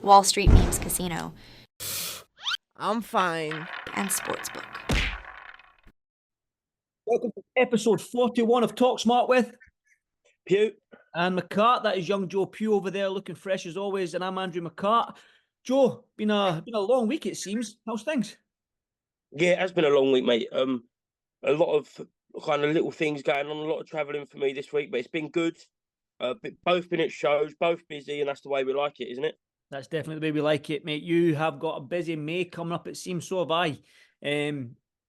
Wall Street Memes Casino, I'm fine. and Sportsbook. Welcome to episode 41 of Talk Smart With PUGH and McCart. That is young Joe Pugh over there, looking fresh as always, and I'm Andrew McCart. Joe, been a long week it seems. How's things? Yeah, it has been a long week, mate. A lot of kind of little things going on, a lot of travelling for me this week, but it's been good. Both been at shows, both busy, and that's the way we like it, isn't it? That's definitely the way we like it, mate. You have got a busy May coming up, it seems. So have I.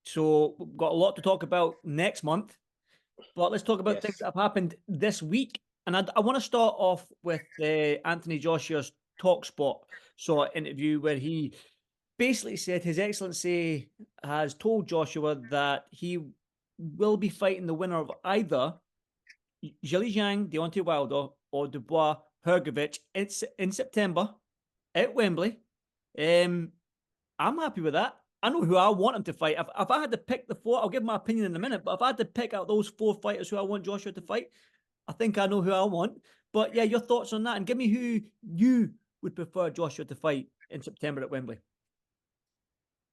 So we've got a lot to talk about next month, but let's talk about things that have happened this week. And I want to start off with Anthony Joshua's TalkSport interview, where he basically said His Excellency has told Joshua that he will be fighting the winner of either Zhilei Zhang, Deontay Wilder, or Dubois Hrgovic in September at Wembley. I'm happy with that. I know who I want him to fight. If I had to pick the four, I'll give my opinion in a minute, but if I had to pick out those four fighters who I want Joshua to fight, I think I know who I want. But yeah, your thoughts on that, and give me who you would prefer Joshua to fight in September at Wembley.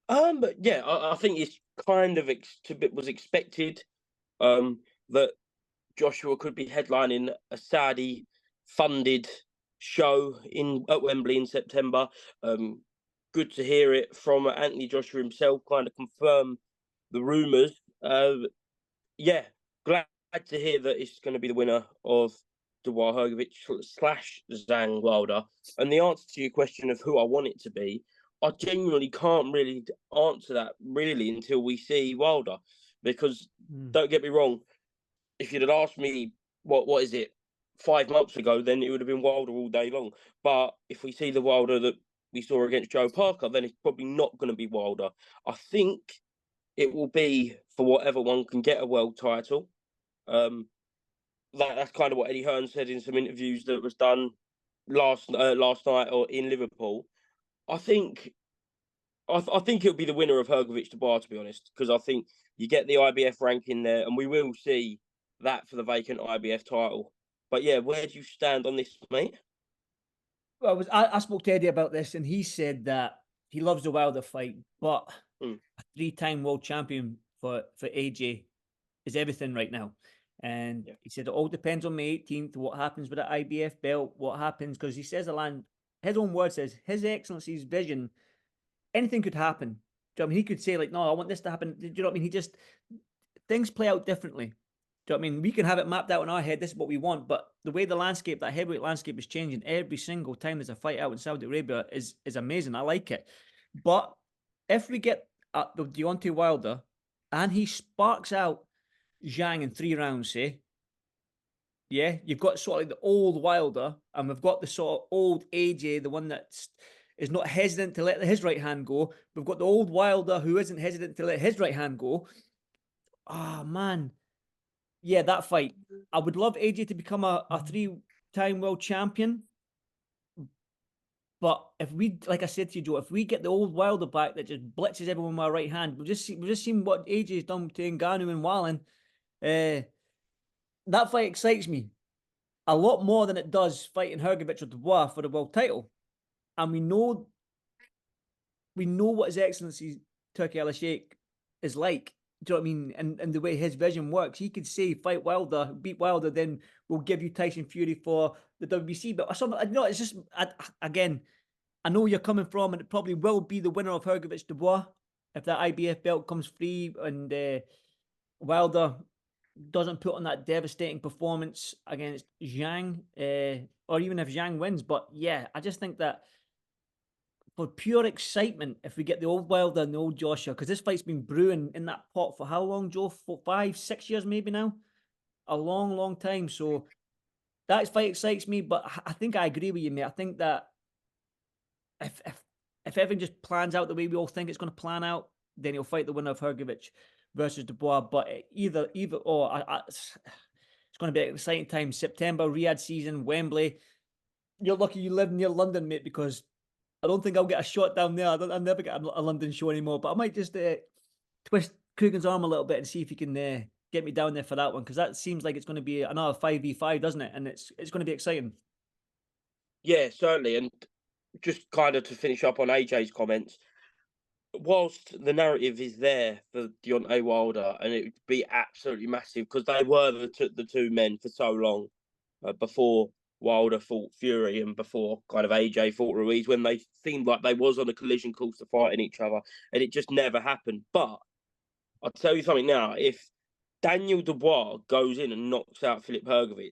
But yeah, I think it's kind of was expected that Joshua could be headlining a Saudi-funded show at Wembley in September. Good to hear it from Anthony Joshua himself, kind of confirm the rumours. Yeah, glad to hear that it's going to be the winner of Dubois Hrgovic / Zhang Wilder. And the answer to your question of who I want it to be, I genuinely can't really answer that really until we see Wilder, because don't get me wrong, if you'd have asked me what is it 5 months ago, then it would have been Wilder all day long. But if we see the Wilder that we saw against Joe Parker, then it's probably not going to be Wilder. I think it will be for whatever one can get a world title. That's kind of what Eddie Hearn said in some interviews that was done last night or in Liverpool. I think it'll be the winner of Hrgovic Dubois, to be honest, because I think you get the IBF ranking there, and we will see that for the vacant IBF title. But yeah, where do you stand on this, mate? Well, I spoke to Eddie about this, and he said that he loves the Wilder fight, but a 3-time world champion for AJ is everything right now. And he said it all depends on May 18th, what happens with the IBF belt, what happens, because he says his own word says, His Excellency's vision, anything could happen. Do you know what I mean? He could say, like, no, I want this to happen. Do you know what I mean? Things play out differently. Do you know what I mean? We can have it mapped out in our head, this is what we want, but the way that heavyweight landscape is changing every single time there's a fight out in Saudi Arabia is amazing. I like it. But if we get the Deontay Wilder and he sparks out Zhang in 3 rounds, say, yeah, you've got sort of like the old Wilder, and we've got the sort of old AJ, the one that is not hesitant to let his right hand go. We've got the old Wilder who isn't hesitant to let his right hand go. Oh, man. Yeah, that fight. I would love AJ to become a 3-time world champion. But if we, like I said to you, Joe, if we get the old Wilder back that just blitzes everyone with our right hand, we've just seen what AJ's done to Ngannou and Wallen. That fight excites me a lot more than it does fighting Hrgovic or Dubois for the world title. And we know what His Excellency Turki Al-Sheikh is like. Do you know what I mean? And the way his vision works, he could say, fight Wilder, beat Wilder, then we'll give you Tyson Fury for the WBC. But it's just, again, I know you're coming from, and it probably will be the winner of Hrgovic Dubois if that IBF belt comes free and Wilder doesn't put on that devastating performance against Zhang, or even if Zhang wins. But yeah, I just think that for pure excitement, if we get the old Wilder and the old Joshua, because this fight's been brewing in that pot for how long, Joe? 5, 6 years maybe now? A long, long time. So that fight excites me, but I think I agree with you, mate. I think that if everything just plans out the way we all think it's going to plan out, then he'll fight the winner of Hrgovic versus Dubois. But either or, it's going to be an exciting time. September, Riyadh season, Wembley. You're lucky you live near London, mate, because I don't think I'll get a shot down there. I'll never get a London show anymore. But I might just twist Coogan's arm a little bit and see if he can get me down there for that one, because that seems like it's going to be another 5v5, doesn't it? And it's going to be exciting. Yeah, certainly. And just kind of to finish up on AJ's comments, whilst the narrative is there for Deontay Wilder, and it would be absolutely massive because they were the two men for so long before Wilder fought Fury and before kind of AJ fought Ruiz, when they seemed like they was on a collision course to fighting each other, and it just never happened. But I'll tell you something now: if Daniel Dubois goes in and knocks out Filip Hrgovic,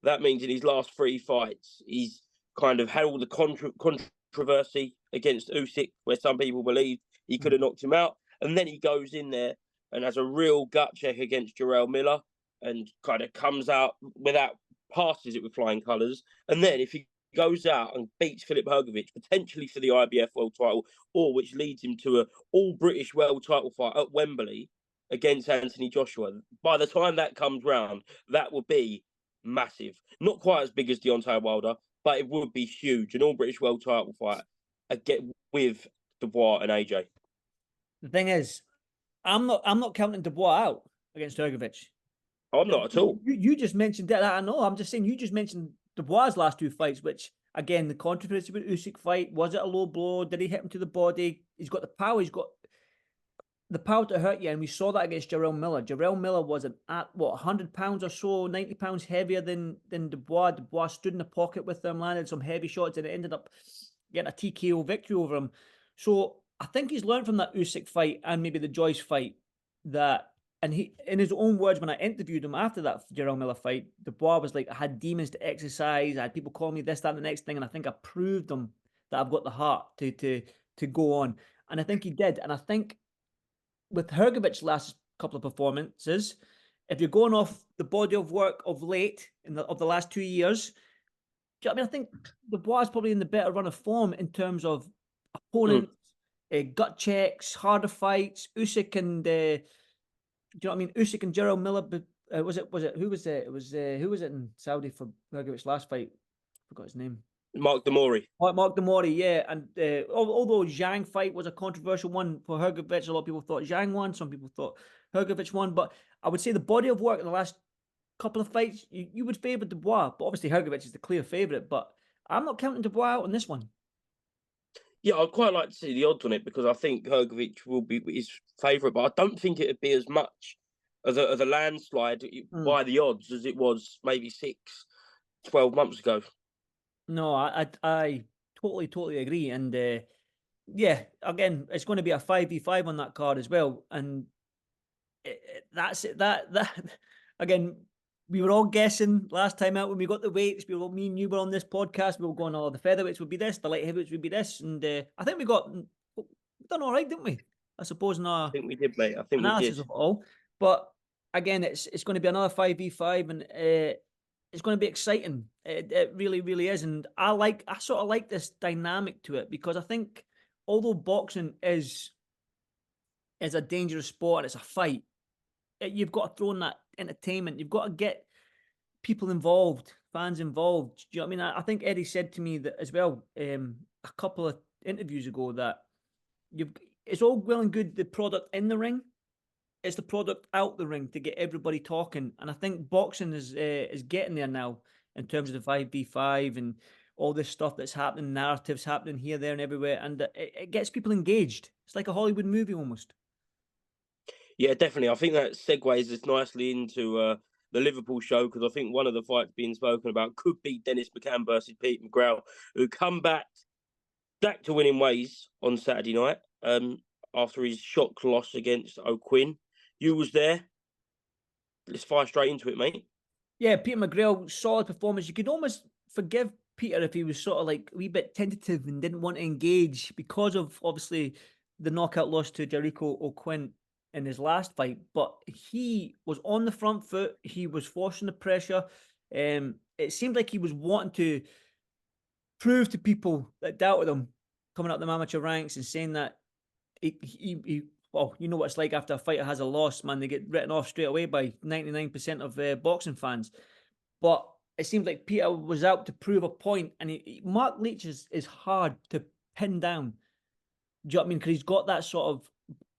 that means in his last 3 fights, he's kind of had all the controversy against Usyk, where some people believe he could have knocked him out. And then he goes in there and has a real gut check against Jarrell Miller and kind of comes out without, passes it with flying colours. And then if he goes out and beats Filip Hrgovic, potentially for the IBF world title, or which leads him to an all-British world title fight at Wembley against Anthony Joshua, by the time that comes round, that would be massive. Not quite as big as Deontay Wilder, but it would be huge. An all-British world title fight with Dubois and AJ. The thing is, I'm not counting Dubois out against Hrgovic. I'm not at all. You just mentioned that. I know. I'm just saying you just mentioned Dubois' last 2 fights, which again, the controversy with Usyk fight, was it a low blow? Did he hit him to the body? He's got the power. He's got the power to hurt you, and we saw that against Jarrell Miller. Jarrell Miller was at 100 pounds or so, 90 pounds heavier than Dubois. Dubois stood in the pocket with them, landed some heavy shots, and it ended up getting a TKO victory over him. So I think he's learned from that Usyk fight and maybe the Joyce fight that, and he, in his own words, when I interviewed him after that Jarrell Miller fight, Dubois was like, I had demons to exercise, I had people calling me this, that, and the next thing, and I think I proved them that I've got the heart to go on. And I think he did. And I think with Hrgovic's last couple of performances, if you're going off the body of work of late, of the last 2 years, do you know what I mean? I think Dubois is probably in the better run of form in terms of opponents, gut checks, harder fights. Usyk and do you know what I mean? Usyk and Jarrell Miller. Who was it in Saudi for Hrgovic's last fight? I forgot his name. Mark Demori. Mark Demori, yeah. And although Zhang fight was a controversial one for Hrgovic, a lot of people thought Zhang won, some people thought Hrgovic won. But I would say the body of work in the last couple of fights, you would favour Dubois. But obviously Hrgovic is the clear favourite. But I'm not counting Dubois out on this one. Yeah, I'd quite like to see the odds on it because I think Hrgovic will be his favourite, but I don't think it would be as much as a landslide by the odds as it was maybe 12 months ago. No, I totally agree. And yeah, again, it's going to be a 5v5 on that card as well. And that's it. That again, we were all guessing last time out when we got the weights. Me and you were on this podcast. We were going, oh, the featherweights would be this, the light heavyweights would be this. And I think we've done all right, didn't we? I suppose in our I think we did, mate. I think analysis we did. of it all. But again, it's going to be another 5v5, and it's going to be exciting. It really, really is. And I sort of like this dynamic to it, because I think although boxing is a dangerous sport and it's a fight, you've got to throw in that entertainment. You've got to get people involved, fans involved. Do you know what I mean? I think Eddie said to me that as well a couple of interviews ago that it's all well and good the product in the ring. It's the product out the ring to get everybody talking. And I think boxing is getting there now in terms of the 5v5 and all this stuff that's happening, narratives happening here, there, and everywhere. And it gets people engaged. It's like a Hollywood movie almost. Yeah, definitely. I think that segues us nicely into the Liverpool show, because I think one of the fights being spoken about could be Dennis McCann versus Pete McGraw, who come back to winning ways on Saturday night after his shock loss against O'Quinn. You was there. Let's fire straight into it, mate. Yeah, Peter McGraw, solid performance. You could almost forgive Peter if he was sort of like a wee bit tentative and didn't want to engage because of obviously the knockout loss to Jericho O'Quinn in his last fight. But he was on the front foot. He was forcing the pressure. It seemed like he was wanting to prove to people that doubted him coming up the amateur ranks and saying that he well, you know what it's like after a fighter has a loss, man. They get written off straight away by 99% of boxing fans. But it seems like Peter was out to prove a point, and Mark Leach is hard to pin down. Do you know what I mean? Because he's got that sort of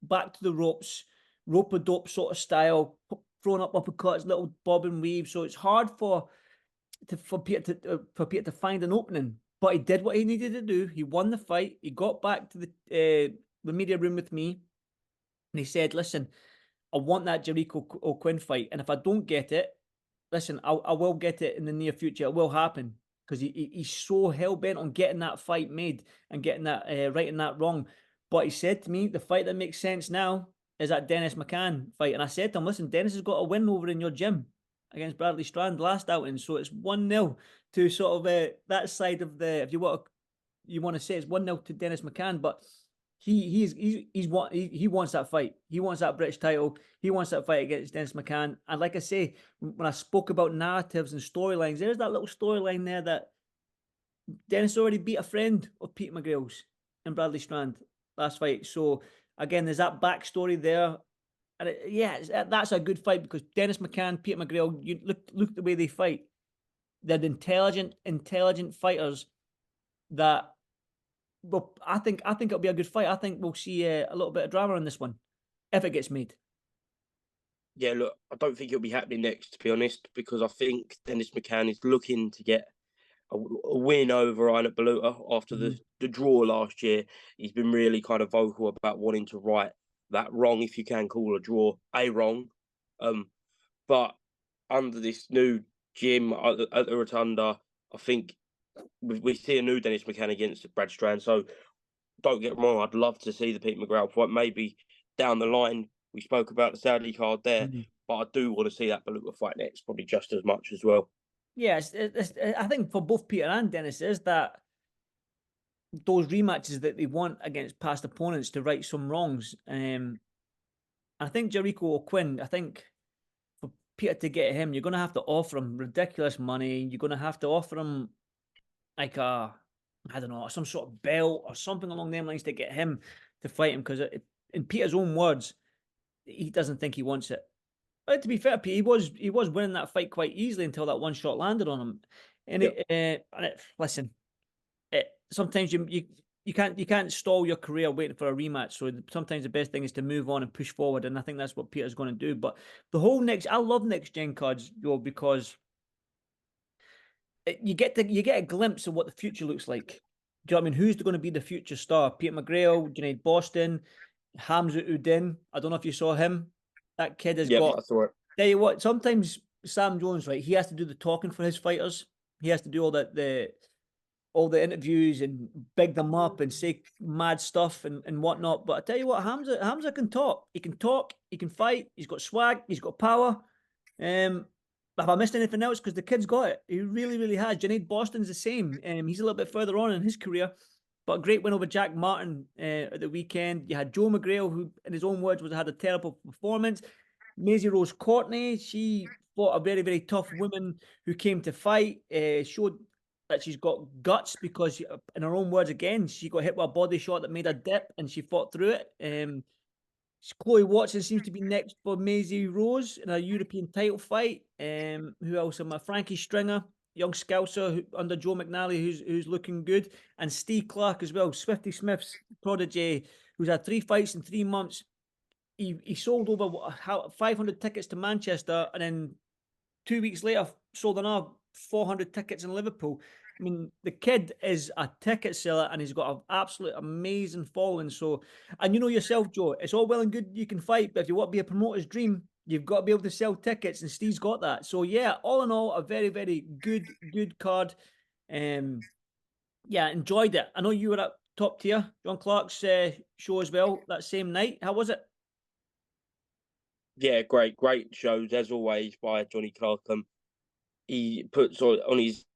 back to the ropes, rope-a-dope sort of style, throwing up uppercuts, little bob and weave. So it's hard for Peter to find an opening. But he did what he needed to do. He won the fight. He got back to the media room with me, and he said, "Listen, I want that Jericho O'Quinn fight, and if I don't get it, listen, I will get it in the near future. It will happen because he's so hell bent on getting that fight made and getting that righting that wrong." But he said to me, the fight that makes sense now is that Dennis McCann fight, and I said to him, "Listen, Dennis has got a win over in your gym against Bradley Strand last outing, so it's 1-0 to sort of that side of the, if you want to say it's 1-0 to Dennis McCann, but." He wants that fight. He wants that British title. He wants that fight against Dennis McCann. And like I say, when I spoke about narratives and storylines, there's that little storyline there that Dennis already beat a friend of Peter McGill's and Bradley Strand last fight. So again, there's that backstory there. And that's a good fight because Dennis McCann, Peter McGill, you look at the way they fight. They're intelligent fighters that. Well, I think it'll be a good fight. I think we'll see a little bit of drama in this one, if it gets made. Yeah, look, I don't think it'll be happening next, to be honest, because I think Dennis McCann is looking to get a win over Ryan Baluta after the draw last year. He's been really kind of vocal about wanting to right that wrong, if you can call a draw a wrong. But under this new gym at the Rotunda, I think we see a new Dennis McCann against Brad Strand. So don't get me wrong, I'd love to see the Pete McGrath fight. Maybe down the line, we spoke about the Saudi card there, but I do want to see that Baluta fight next, probably just as much as well. Yes, I think for both Peter and Dennis is that those rematches that they want against past opponents to right some wrongs. I think Jericho O'Quinn, I think for Peter to get him, you're going to have to offer him ridiculous money. You're going to have to offer him like I don't know, some sort of belt or something along them lines to get him to fight him, because in Peter's own words, he doesn't think he wants it. But to be fair, Pete, he was winning that fight quite easily until that one shot landed on him. And listen, sometimes you can't stall your career waiting for a rematch. So sometimes the best thing is to move on and push forward, and I think that's what Peter's going to do. But the whole I love next gen cards, Joe, because you get a glimpse of what the future looks like. Do you know what I mean? Who's going to be the future star? Peter McGrail, Junaid Boston, Hamza Udin. I don't know if you saw him. That kid has got. I saw it. Tell you what, sometimes Sam Jones, right? He has to do the talking for his fighters. He has to do all the interviews and big them up and say mad stuff and whatnot. But I tell you what, Hamza can talk. He can talk. He can fight. He's got swag. He's got power. Have I missed anything else? Because the kid's got it. He really, really has. Junaid Boston's the same. He's a little bit further on in his career, but a great win over Jack Martin at the weekend. You had Joe McGrail, who, in his own words, had a terrible performance. Maisie Rose Courtney, she fought a very, very tough woman who came to fight. Showed that she's got guts because, in her own words, again, she got hit with a body shot that made her dip, and she fought through it. Chloe Watson seems to be next for Maisie Rose in a European title fight. Who else am I? Frankie Stringer, young Scouser under Joe McNally, who's looking good, and Steve Clark as well, Swifty Smith's protege, who's had 3 fights in 3 months. He sold over 500 tickets to Manchester, and then 2 weeks later sold another 400 tickets in Liverpool. I mean, the kid is a ticket seller, and he's got an absolute amazing following. So, and you know yourself, Joe, it's all well and good you can fight, but if you want to be a promoter's dream, you've got to be able to sell tickets, and Steve's got that. So, yeah, all in all, a very, very good card. Yeah, enjoyed it. I know you were at Top Tier, John Clark's show as well that same night. How was it? Yeah, great shows as always by Johnny Clark. He puts on his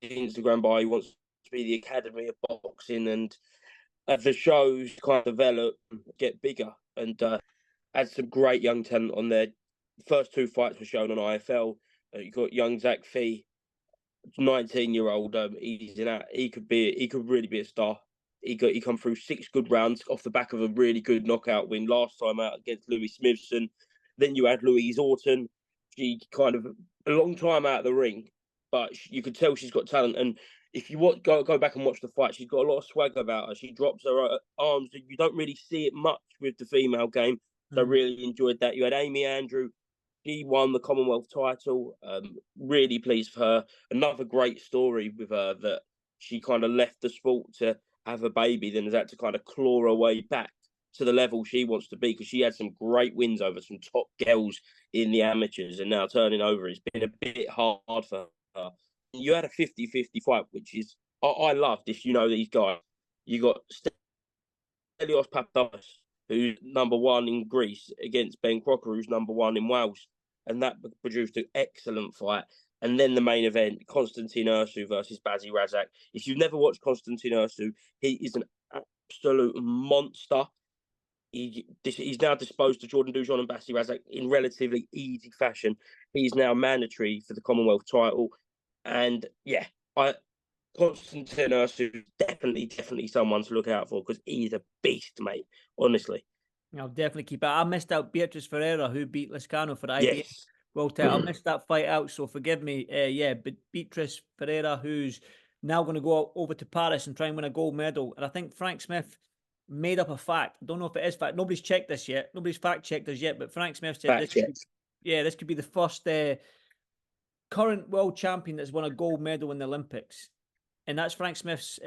Instagram bio, he wants to be the Academy of Boxing, and as the shows kind of develop, get bigger, and had some great young talent on there. The first 2 fights were shown on IFL. You got young Zach Fee, 19-year-old. He could really be a star. He come through 6 good rounds off the back of a really good knockout win last time out against Louis Smithson. Then you had Louise Orton. She kind of a long time out of the ring, but you could tell she's got talent. And if you go back and watch the fight, she's got a lot of swag about her. She drops her arms. You don't really see it much with the female game. So I really enjoyed that. You had Amy Andrew. She won the Commonwealth title. Really pleased for her. Another great story with her that she kind of left the sport to have a baby, then has had to kind of claw her way back to the level she wants to be, because she had some great wins over some top girls in the amateurs, and now turning over, it's been a bit hard for her. You had a 50-50 fight, which is, I loved, if you know these guys. You got Stelios Papadopoulos, who's #1 in Greece, against Ben Crocker, who's #1 in Wales. And that produced an excellent fight. And then the main event, Konstantin Ursu versus Bazzi Razak. If you've never watched Konstantin Ursu, he is an absolute monster. He's now disposed to Jordan Dujon and Bazzi Razak in relatively easy fashion. He's now mandatory for the Commonwealth title. And yeah, Konstantin Ursu is definitely someone to look out for, because he's a beast, mate, honestly. I'll definitely keep it. I missed out Beatrice Ferreira, who beat Liscano for the IBF Yes. World title. I missed that fight out, so forgive me. But Beatrice Ferreira, who's now going to go over to Paris and try and win a gold medal. And I think Frank Smith made up a fact. I don't know if it is fact. Nobody's checked this yet. Nobody's fact-checked us yet, but Frank Smith said this could be the first current world champion that's won a gold medal in the Olympics. And that's Frank Smith's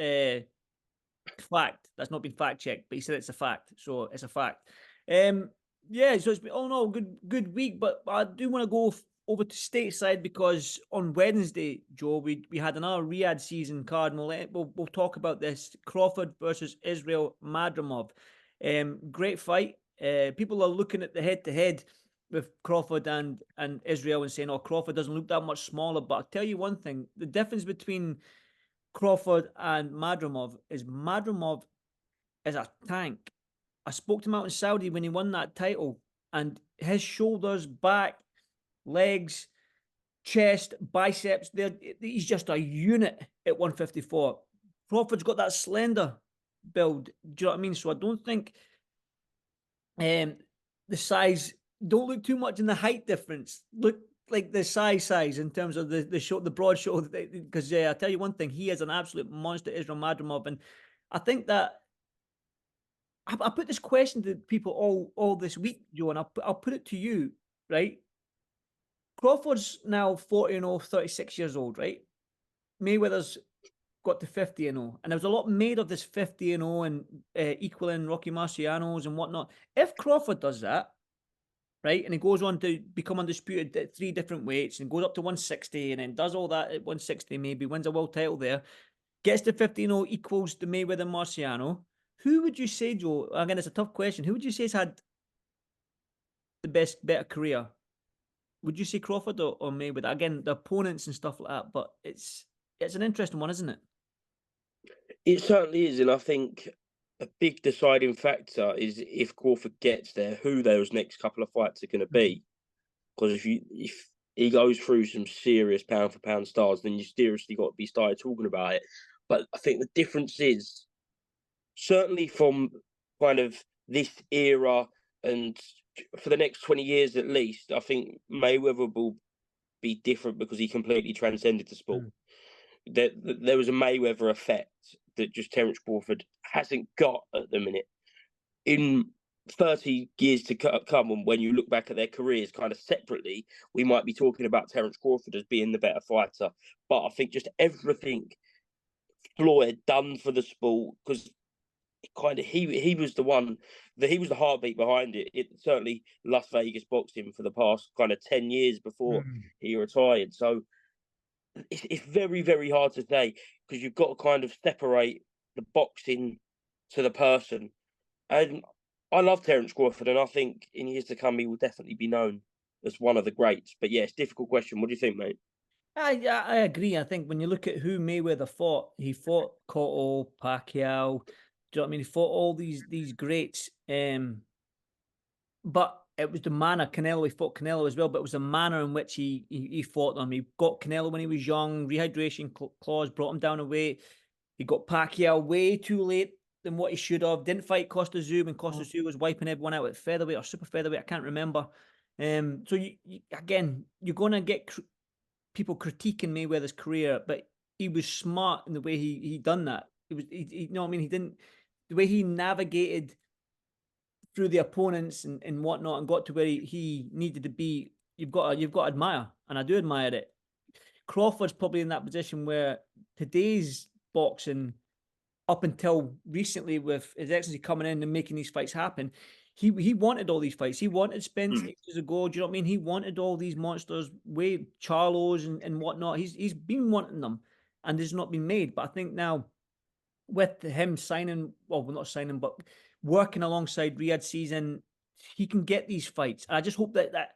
fact. That's not been fact-checked, but he said it's a fact. So it's a fact. So it's been all in all good week, but I do want to go over to stateside, because on Wednesday, Joe, we had another Riyadh season card, and we'll talk about this. Crawford versus Israel Madrimov. Great fight. People are looking at the head-to-head with Crawford and Israel and saying, oh, Crawford doesn't look that much smaller. But I'll tell you one thing, the difference between Crawford and Madrimov is a tank. I spoke to him out in Saudi when he won that title, and his shoulders, back, legs, chest, biceps, he's just a unit at 154. Crawford's got that slender build. Do you know what I mean? So I don't think the size, don't look too much in the height difference. Look like the size in terms of the broad shoulder. Because I'll tell you one thing, he is an absolute monster, Israel Madrimov. And I think that I put this question to people all this week, Joe, and I'll put it to you, right? Crawford's now 40-0, 36 years old, right? Mayweather's got to 50-0, and there was a lot made of this 50-0 and equaling Rocky Marciano's and whatnot. If Crawford does that, right, and he goes on to become undisputed at 3 different weights and goes up to 160 and then does all that at 160, maybe wins a world title there, gets to 50-0, equals the Mayweather Marciano, who would you say, Joe, again, it's a tough question, who would you say has had the better career? Would you say Crawford or Mayweather? Again, the opponents and stuff like that, but it's an interesting one, isn't it? It certainly is, and I think a big deciding factor is if Crawford gets there, who those next couple of fights are going to be. Because if he goes through some serious pound for pound stars, then you seriously got to be started talking about it. But I think the difference is, certainly from kind of this era and for the next 20 years at least, I think Mayweather will be different because he completely transcended the sport. There was a Mayweather effect that just Terence Crawford hasn't got at the minute. In 30 years to come, and when you look back at their careers kind of separately, we might be talking about Terence Crawford as being the better fighter. But I think just everything Floyd done for the sport, because kind of he was the one that he was the heartbeat behind it. It certainly Las Vegas boxing for the past kind of 10 years before he retired. So it's very, very hard to say, because you've got to kind of separate the boxing to the person. And I love Terence Crawford, and I think in years to come he will definitely be known as one of the greats. But yeah, it's a difficult question. What do you think, mate? I agree. I think when you look at who Mayweather fought, he fought Cotto, Pacquiao. Do you know what I mean? He fought all these greats. But it was the manner. Canelo, he fought Canelo as well, but it was the manner in which he fought them. He got Canelo when he was young, rehydration clause, brought him down a weight. He got Pacquiao way too late than what he should have. Didn't fight Costa Tszyu when Costa Tszyu was wiping everyone out at featherweight or super featherweight. I can't remember. So again, you're going to get people critiquing Mayweather's career, but he was smart in the way he done that. You know what I mean? He didn't, the way he navigated through the opponents and whatnot and got to where he needed to be. You've got to admire, and I do admire it. Crawford's probably in that position where today's boxing up until recently with His Excellency coming in and making these fights happen. He wanted all these fights. He wanted Spence ages ago. Do you know what I mean? He wanted all these monsters, Wade, Charlos and whatnot. He's been wanting them, and there's not been made. But I think now with him signing, well, not signing, but working alongside Riyadh Season, he can get these fights. And I just hope that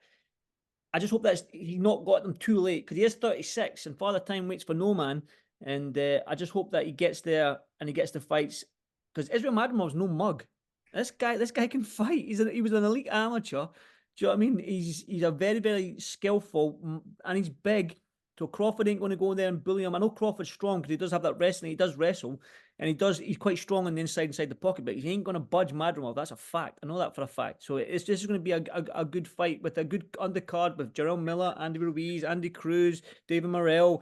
he's not got them too late, because he is 36 and Father Time waits for no man. And I just hope that he gets there and he gets the fights, because Israel Madamov's no mug. This guy can fight. He was an elite amateur. Do you know what I mean? He's a very, very skillful, and he's big. So Crawford ain't going to go there and bully him. I know Crawford's strong because he does have that wrestling. He does wrestle, and he's quite strong on the inside the pocket, but he ain't going to budge Madrimov. That's a fact. I know that for a fact. So this is going to be a good fight with a good undercard with Jarrell Miller, Andy Ruiz, Andy Cruz, David Morrell,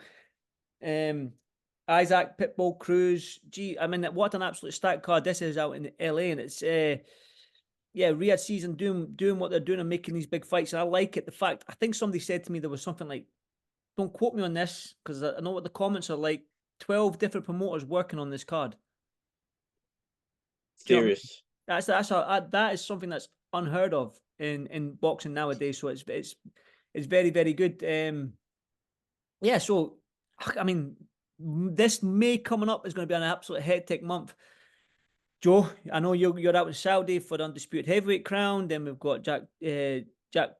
Isaac Pitbull Cruz. Gee, I mean, what an absolute stacked card this is out in LA, and it's Riyadh Season doing what they're doing and making these big fights. And I like it. The fact, I think somebody said to me there was something like, don't quote me on this because I know what the comments are like, 12 different promoters working on this card. Serious. That is something that's unheard of in boxing nowadays. So it's very, very good. So I mean, this May coming up is going to be an absolute hectic month. Joe, I know you're out in Saudi for the undisputed heavyweight crown. Then we've got Jack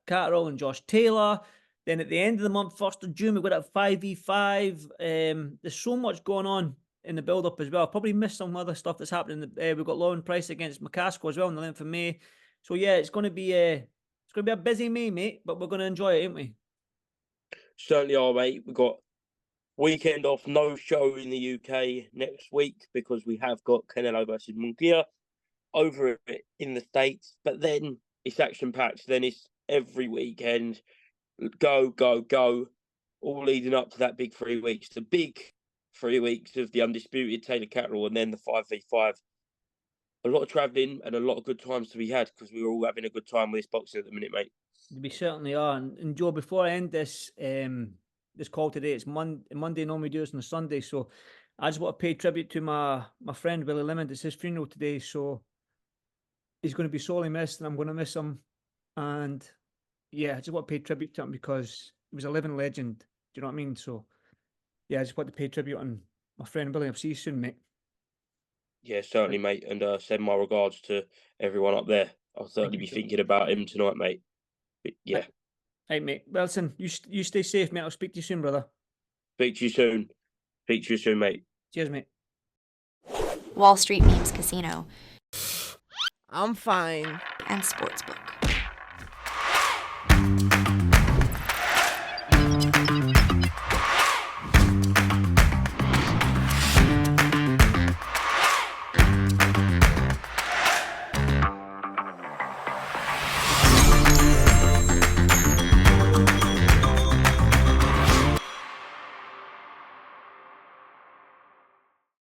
Catterall and Josh Taylor. Then at the end of the month, 1st of June, we've got that 5v5. There's so much going on in the build-up as well. Probably missed some other stuff that's happening. We've got Lauren Price against McCaskill as well on the 11th of May. So yeah, it's going to be a busy May, mate. But we're going to enjoy it, ain't we? Certainly are, mate. We've got weekend off, no show in the UK next week because we have got Canelo versus Munguia over in the States. But then it's action-packed. Then it's every weekend. Go, all leading up to that big 3 weeks. The big 3 weeks of the undisputed Taylor Catterall and then the 5v5. A lot of travelling and a lot of good times to be had because we're all having a good time with this boxing at the minute, mate. We certainly are. And Joe, before I end this this call today, it's Monday, normally do this on a Sunday, so I just want to pay tribute to my friend Willie Lemond. It's his funeral today, so he's going to be sorely missed and I'm going to miss him. And yeah, I just want to pay tribute to him because he was a living legend. Do you know what I mean? So, yeah, I just want to pay tribute on my friend Billy. I'll see you soon, mate. Yeah, certainly, mate. And send my regards to everyone up there. I'll certainly be thinking about him tonight, mate. But, yeah. Hey, mate. Well, listen, you stay safe, mate. I'll speak to you soon, brother. Speak to you soon, mate. Cheers, mate. Wall Street Memes Casino I'm fine. and Sportsbook.